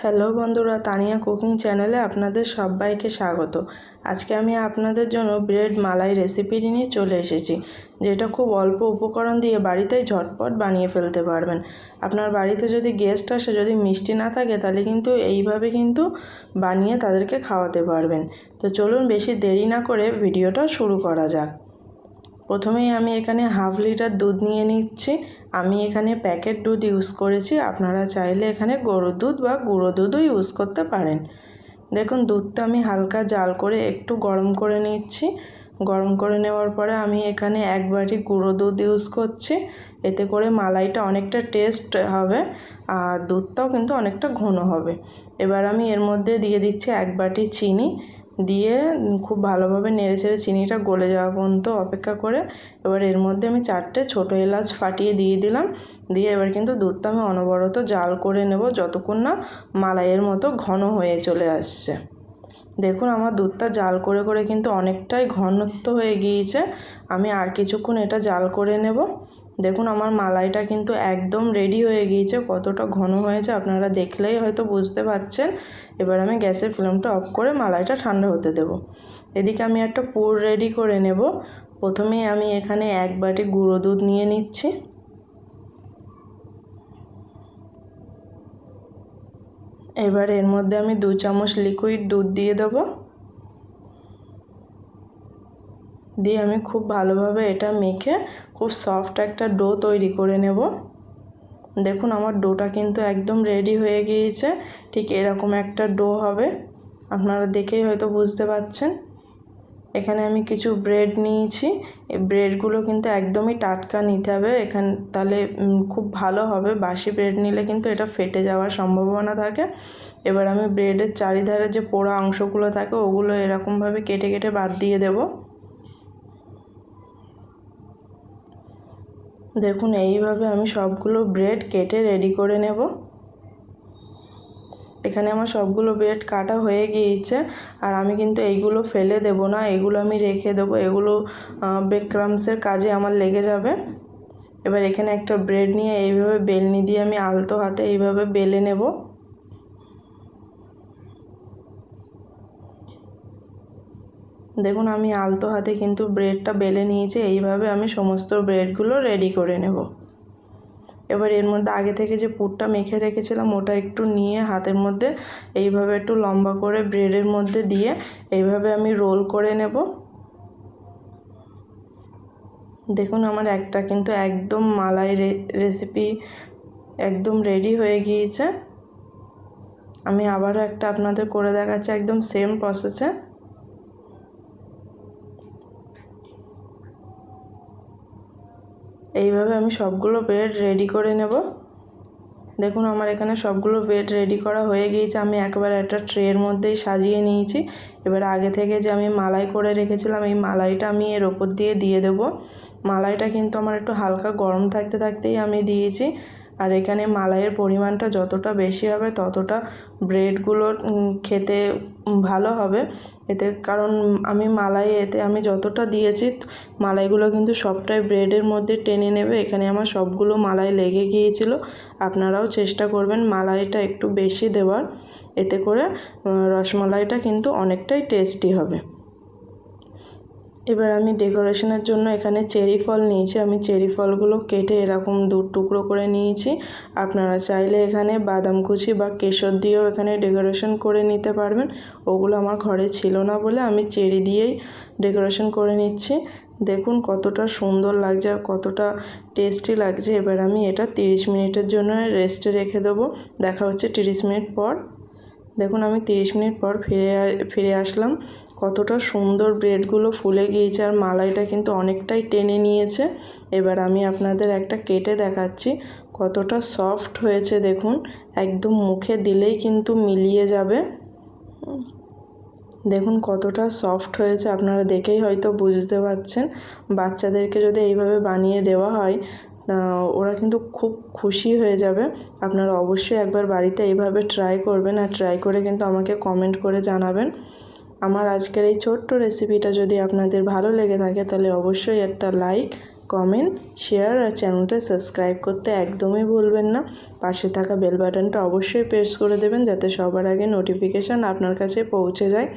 Hello বন্ধুরা, Tania cooking চ্যানেলে আপনাদের সবাইকে স্বাগত। আজকে আমি আপনাদের জন্য ব্রেড মালাই রেসিপি নিয়ে চলে এসেছি, যেটা খুব অল্প উপকরণ দিয়ে বাড়িতেই ঝটপট বানিয়ে ফেলতে পারবেন। আপনার বাড়িতে যদি গেস্ট আসে, যদি মিষ্টি না থাকে, তাহলে কিন্তু এইভাবে কিন্তু বানিয়ে তাদেরকে খাওয়াতে পারবেন। তো চলুন বেশি দেরি না করে ভিডিওটা শুরু করা যাক। প্রথমেই আমি এখানে হাফ লিটার দুধ নিয়ে নিচ্ছি। আমি এখানে প্যাকেট দুধ ইউজ করেছি, আপনারা চাইলে এখানে গরুর দুধ বা গুঁড়ো দুধও ইউজ করতে পারেন। দেখুন, দুধটা আমি হালকা জাল করে একটু গরম করে নিচ্ছি। গরম করে নেওয়ার পরে আমি এখানে 1 বাটি গুঁড়ো দুধ ইউজ করছি। এতে করে মালাইটা অনেকটা টেস্ট হবে আর দুধটাও কিন্তু অনেকটা ঘন হবে। এবার আমি এর মধ্যে দিয়ে দিচ্ছি 1 বাটি চিনি, দিয়ে খুব ভালোভাবে নেড়েচেড়ে চিনিটা গলে যাওয়া পর্যন্ত অপেক্ষা করে এবার এর মধ্যে আমি 4টে ছোটো এলাচ ফাটিয়ে দিয়ে দিলাম। দিয়ে এবার কিন্তু দুধটা আমি অনবরত জাল করে নেব যতক্ষণ না মালাইয়ের মতো ঘন হয়ে চলে আসছে। দেখুন, আমার দুধটা জাল করে করে কিন্তু অনেকটাই ঘনত্ব হয়ে গিয়েছে। আমি আর কিছুক্ষণ এটা জাল করে নেব। দেখুন, আমার মালাইটা কিন্তু একদম রেডি হয়ে গিয়েছে। কতটা ঘন হয়েছে আপনারা দেখলেই হয়তো বুঝতে পারছেন। এবার আমি গ্যাসের ফ্লেমটা অফ করে মালাইটা ঠান্ডা হতে দেব। এদিকে আমি একটা পুর রেডি করে নেব। প্রথমেই আমি এখানে 1 বাটি গুঁড়ো দুধ নিয়ে নিচ্ছি। এবার এর মধ্যে আমি 2 চামচ লিকুইড দুধ দিয়ে দেবো। দিয়ে আমি খুব ভালোভাবে এটা মেখে খুব সফট একটা ডো তৈরি করে নেব। দেখুন, আমার ডোটা কিন্তু একদম রেডি হয়ে গিয়েছে। ঠিক এরকম একটা ডো হবে, আপনারা দেখেই হয়তো বুঝতে পারছেন। এখানে আমি কিছু ব্রেড নিয়েছি। এই ব্রেডগুলো কিন্তু একদমই টাটকা নিতে হবে, তাহলে খুব ভালো হবে। বাসি ব্রেড নিলে কিন্তু এটা ফেটে যাওয়ার সম্ভাবনা থাকে। এবার আমি ব্রেডের চারিধারে যে পোড়া অংশগুলো থাকে ওগুলো এরকমভাবে কেটে কেটে বাদ দিয়ে দেবো। দেখুন, এইভাবে আমি সবগুলো ব্রেড কেটে রেডি করে নেব। এখানে আমার সবগুলো ব্রেড কাটা হয়ে গিয়েছে। আর আমি কিন্তু এইগুলো ফেলে দেব না, এগুলো আমি রেখে দেবো। এগুলো ব্রেড ক্রাম্বসের কাজে আমার লেগে যাবে। এবার এখানে একটা ব্রেড নিয়ে এইভাবে বেলনি দিয়ে আমি আলতো হাতে এইভাবে বেলে নেব। দেখুন, আমি আলতো হাতে কিন্তু ব্রেডটা বেলে নিয়েছি। এইভাবে আমি সমস্ত ব্রেডগুলো রেডি করে নেব। এবার এর মধ্যে আগে থেকে যে পুরটা মেখে রেখেছিলাম ওটা একটু নিয়ে হাতের মধ্যে এইভাবে একটু লম্বা করে ব্রেডের মধ্যে দিয়ে এইভাবে আমি রোল করে নেব। দেখুন, আমার একটা কিন্তু একদম মালাই রেসিপি একদম রেডি হয়ে গিয়েছে। আমি আবারও একটা আপনাদের করে দেখাচ্ছি একদম সেম প্রসেসে। এইভাবে আমি সবগুলো ব্রেড রেডি করে নেব। দেখুন, আমার এখানে সবগুলো ব্রেড রেডি করা হয়ে গিয়েছে। আমি একবার একটা ট্রের মধ্যেই সাজিয়ে নিয়েছি। এবার আগে থেকে যে আমি মালাই করে রেখেছিলাম এই মালাইটা আমি এর ওপর দিয়ে দেব। মালাইটা কিন্তু আমার একটু হালকা গরম থাকতে থাকতেই আমি দিয়েছি। আর এখানে মালাইয়ের পরিমাণটা যতটা বেশি হবে ততটা ব্রেডগুলো খেতে ভালো হবে। এতে কারণ এতে আমি যতটা দিয়েছি মালাইগুলো কিন্তু সবটাই ব্রেডের মধ্যে টেনে নেবে। এখানে আমার সবগুলো মালাই লেগে গিয়েছিল। আপনারাও চেষ্টা করবেন মালাইটা একটু বেশি দেওয়ার, এতে করে রসমালাইটা কিন্তু অনেকটাই টেস্টি হবে। এবার আমি ডেকোরেশনের জন্য এখানে চেরি ফল নিয়েছি। আমি চেরি ফলগুলো কেটে এরকম 2 টুকরো করে নিয়েছি। আপনারা চাইলে এখানে বাদাম কুচি বা কেশর দিয়েও এখানে ডেকোরেশন করে নিতে পারবেন। ওগুলো আমার ঘরে ছিল না বলে আমি চেরি দিয়েই ডেকোরেশন করে নিচ্ছি। দেখুন কতটা সুন্দর লাগছে আর কতটা টেস্টি লাগছে। এবার আমি এটা 30 মিনিটের জন্য রেস্টে রেখে দেবো। দেখা হচ্ছে 30 মিনিট পর। দেখুন, আমি 30 মিনিট পর ফিরে আসলাম। কতটা সুন্দর ব্রেডগুলো ফুলে গিয়েছে আর মালাইটা কিন্তু অনেকটাই টেনে নিয়েছে। এবার আমি আপনাদের একটা কেটে দেখাচ্ছি কতটা সফট হয়েছে। দেখুন, একদম মুখে দিলেই কিন্তু মিলিয়ে যাবে। দেখুন কতটা সফট হয়েছে, আপনারা দেখেই হয়তো বুঝতে পারছেন। বাচ্চাদেরকে যদি এইভাবে বানিয়ে দেওয়া হয় ওরা কিন্তু খুব খুশি হয়ে যাবে। আপনারা অবশ্যই একবার বাড়িতে এইভাবে ট্রাই করবেন আর ট্রাই করে কিন্তু আমাকে কমেন্ট করে জানাবেন। আমার আজকের এই ছোট্ট রেসিপিটা যদি আপনাদের ভালো লেগে থাকে তাহলে অবশ্যই একটা লাইক কমেন্ট, শেয়ার আর চ্যানেলটা সাবস্ক্রাইব করতে একদমই ভুলবেন না। পাশে থাকা বেল বাটনটা অবশ্যই প্রেস করে দেবেন যাতে সবার আগে নোটিফিকেশান আপনার কাছে পৌঁছে যায়।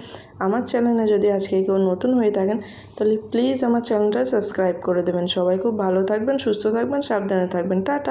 আমার চ্যানেলে যদি আজকে কেউ নতুন হয়ে থাকেন তাহলে প্লিজ আমার চ্যানেলটা সাবস্ক্রাইব করে দেবেন। সবাই খুব ভালো থাকবেন, সুস্থ থাকবেন, সাবধানে থাকবেন। টাটা।